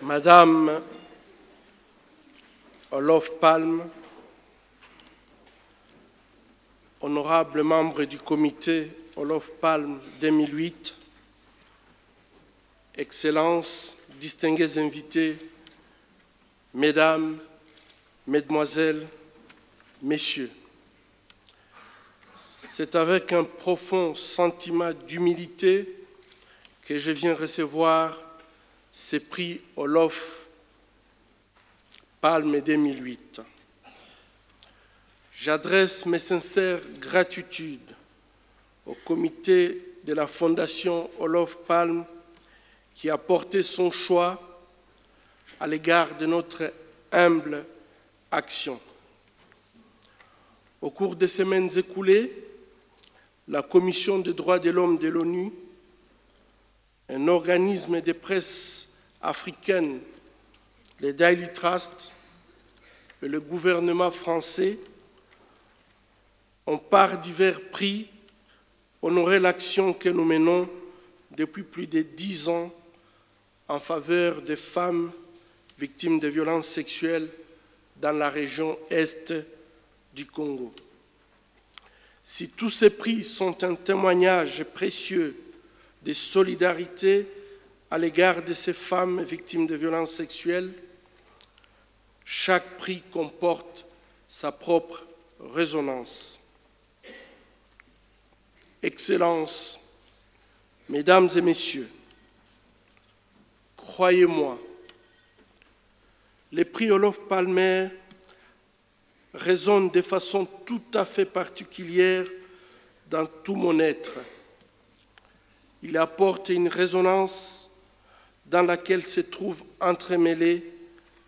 Madame Olof Palme, honorables membres du comité Olof Palme 2008, Excellences, distingués invités, Mesdames, Mesdemoiselles, Messieurs, c'est avec un profond sentiment d'humilité que je viens recevoir ces prix Olof Palme 2008. J'adresse mes sincères gratitudes au comité de la Fondation Olof Palme qui a porté son choix à l'égard de notre humble action. Au cours des semaines écoulées, la Commission des droits de l'homme de l'ONU, un organisme de presse africaine, le Daily Trust et le gouvernement français ont par divers prix honoré l'action que nous menons depuis plus de 10 ans en faveur des femmes victimes de violences sexuelles dans la région Est du Congo. Si tous ces prix sont un témoignage précieux de solidarité à l'égard de ces femmes victimes de violences sexuelles, chaque prix comporte sa propre résonance. Excellences, Mesdames et Messieurs, croyez-moi, les prix Olof Palme résonnent de façon tout à fait particulière dans tout mon être. Il apporte une résonance dans laquelle se trouvent entremêlés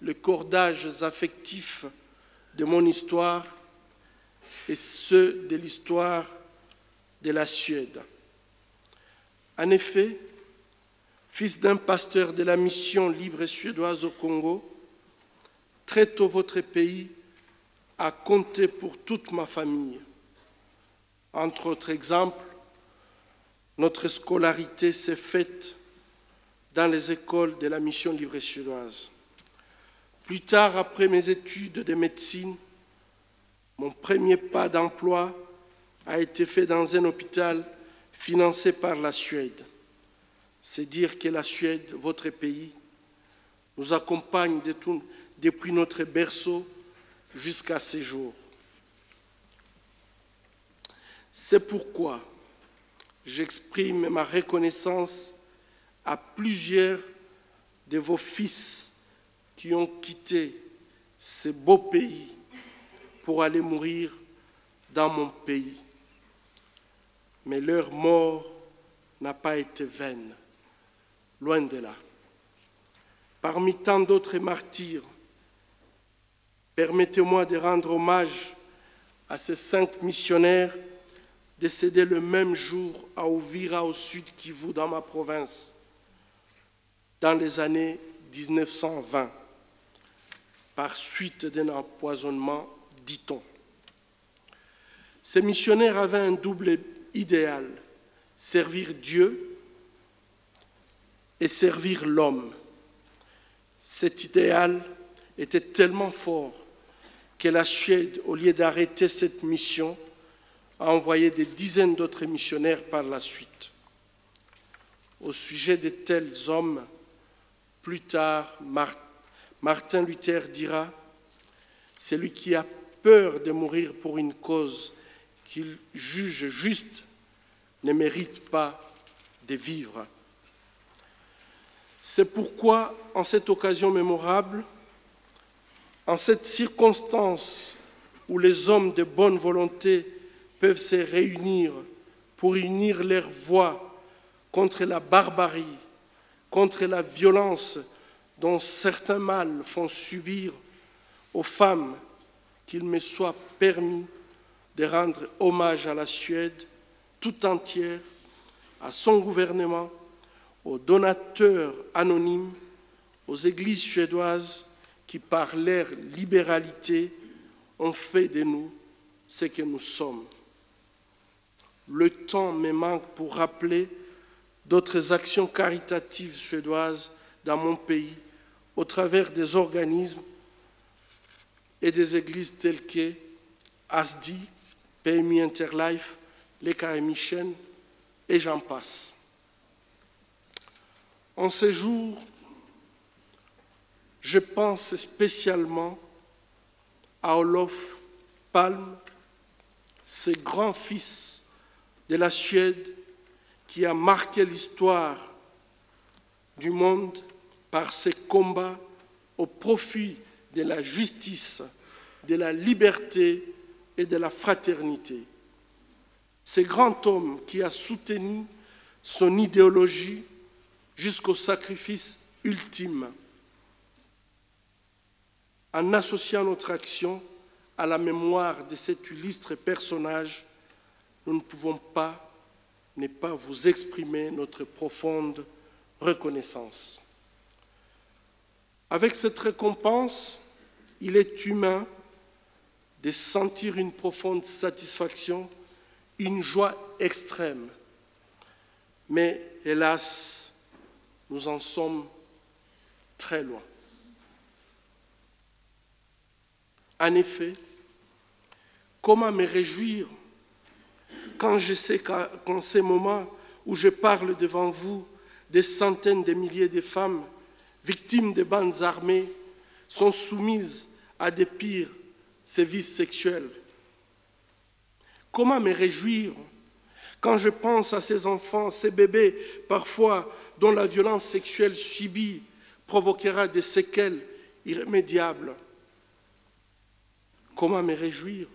les cordages affectifs de mon histoire et ceux de l'histoire de la Suède. En effet, fils d'un pasteur de la mission libre suédoise au Congo, très tôt votre pays a compté pour toute ma famille. Entre autres exemples, notre scolarité s'est faite dans les écoles de la mission libre suédoise. Plus tard, après mes études de médecine, mon premier pas d'emploi a été fait dans un hôpital financé par la Suède. C'est dire que la Suède, votre pays, nous accompagne depuis notre berceau jusqu'à ces jours. C'est pourquoi j'exprime ma reconnaissance à plusieurs de vos fils qui ont quitté ce beau pays pour aller mourir dans mon pays. Mais leur mort n'a pas été vaine, loin de là. Parmi tant d'autres martyrs, permettez-moi de rendre hommage à ces 5 missionnaires décédés le même jour à Uvira, au sud Kivu, dans ma province, dans les années 1920, par suite d'un empoisonnement, dit-on. Ces missionnaires avaient un double idéal, servir Dieu et servir l'homme. Cet idéal était tellement fort que la Suède, au lieu d'arrêter cette mission, a envoyé des dizaines d'autres missionnaires par la suite. Au sujet de tels hommes, plus tard, Martin Luther dira « Celui qui a peur de mourir pour une cause qu'il juge juste ne mérite pas de vivre. » C'est pourquoi, en cette occasion mémorable, en cette circonstance où les hommes de bonne volonté peuvent se réunir pour unir leurs voix contre la barbarie, contre la violence dont certains mâles font subir aux femmes, qu'il me soit permis de rendre hommage à la Suède tout entière, à son gouvernement, aux donateurs anonymes, aux églises suédoises qui, par leur libéralité, ont fait de nous ce que nous sommes. Le temps me manque pour rappeler d'autres actions caritatives suédoises dans mon pays au travers des organismes et des églises telles que ASDI, PMI Interlife, les Carré-Michel, et j'en passe. En ces jours, je pense spécialement à Olof Palme, ce grand fils de la Suède qui a marqué l'histoire du monde par ses combats au profit de la justice, de la liberté et de la fraternité. Ce grand homme qui a soutenu son idéologie jusqu'au sacrifice ultime. En associant notre action à la mémoire de cet illustre personnage, nous ne pouvons pas ne pas vous exprimer notre profonde reconnaissance. Avec cette récompense, il est humain de sentir une profonde satisfaction, une joie extrême. Mais hélas, nous en sommes très loin. En effet, comment me réjouir quand je sais qu'en ces moments où je parle devant vous, des centaines de milliers de femmes victimes de bandes armées sont soumises à des pires sévices sexuels. Comment me réjouir quand je pense à ces enfants, ces bébés, parfois dont la violence sexuelle subie provoquera des séquelles irrémédiables. Comment me réjouir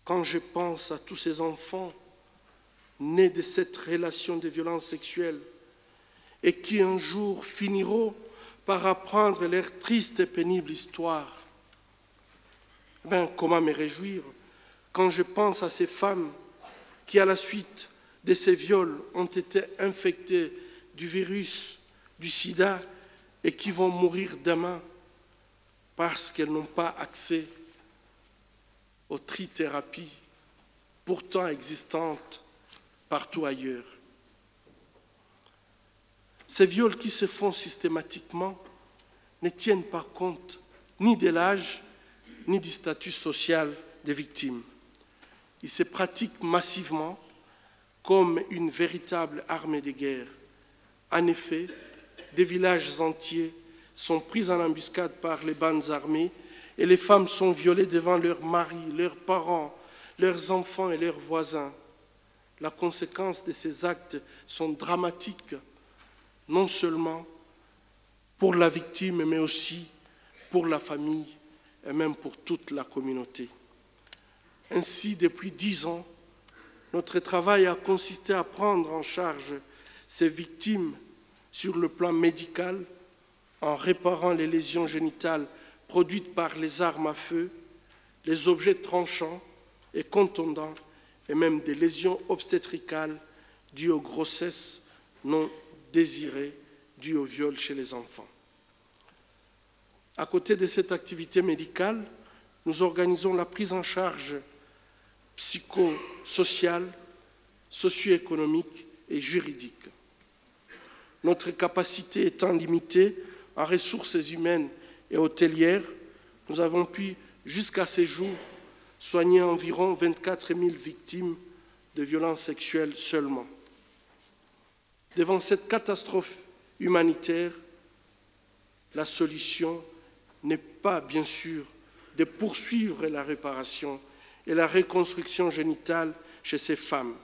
quand je pense à tous ces enfants nés de cette relation de violence sexuelle et qui un jour finiront par apprendre leur triste et pénible histoire. Comment me réjouir quand je pense à ces femmes qui, à la suite de ces viols, ont été infectées du virus, du sida, et qui vont mourir demain parce qu'elles n'ont pas accès aux trithérapies pourtant existantes partout ailleurs. Ces viols qui se font systématiquement ne tiennent pas compte ni de l'âge, ni du statut social des victimes. Ils se pratiquent massivement comme une véritable armée de guerre. En effet, des villages entiers sont pris en embuscade par les bandes armées et les femmes sont violées devant leurs maris, leurs parents, leurs enfants et leurs voisins. La conséquence de ces actes sont dramatiques, non seulement pour la victime, mais aussi pour la famille et même pour toute la communauté. Ainsi, depuis 10 ans, notre travail a consisté à prendre en charge ces victimes sur le plan médical en réparant les lésions génitales produites par les armes à feu, les objets tranchants et contondants et même des lésions obstétricales dues aux grossesses non désirées, dues au viol chez les enfants. À côté de cette activité médicale, nous organisons la prise en charge psychosociale, socio-économique et juridique. Notre capacité étant limitée en ressources humaines et hôtelières, nous avons pu, jusqu'à ce jour, soigner environ 24 000 victimes de violences sexuelles seulement. Devant cette catastrophe humanitaire, la solution n'est pas, bien sûr, de poursuivre la réparation et la reconstruction génitale chez ces femmes.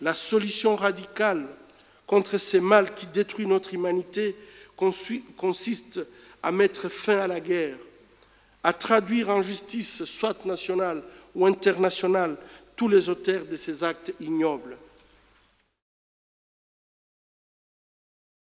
La solution radicale contre ces mâles qui détruisent notre humanité consiste à mettre fin à la guerre, à traduire en justice, soit nationale ou internationale, tous les auteurs de ces actes ignobles.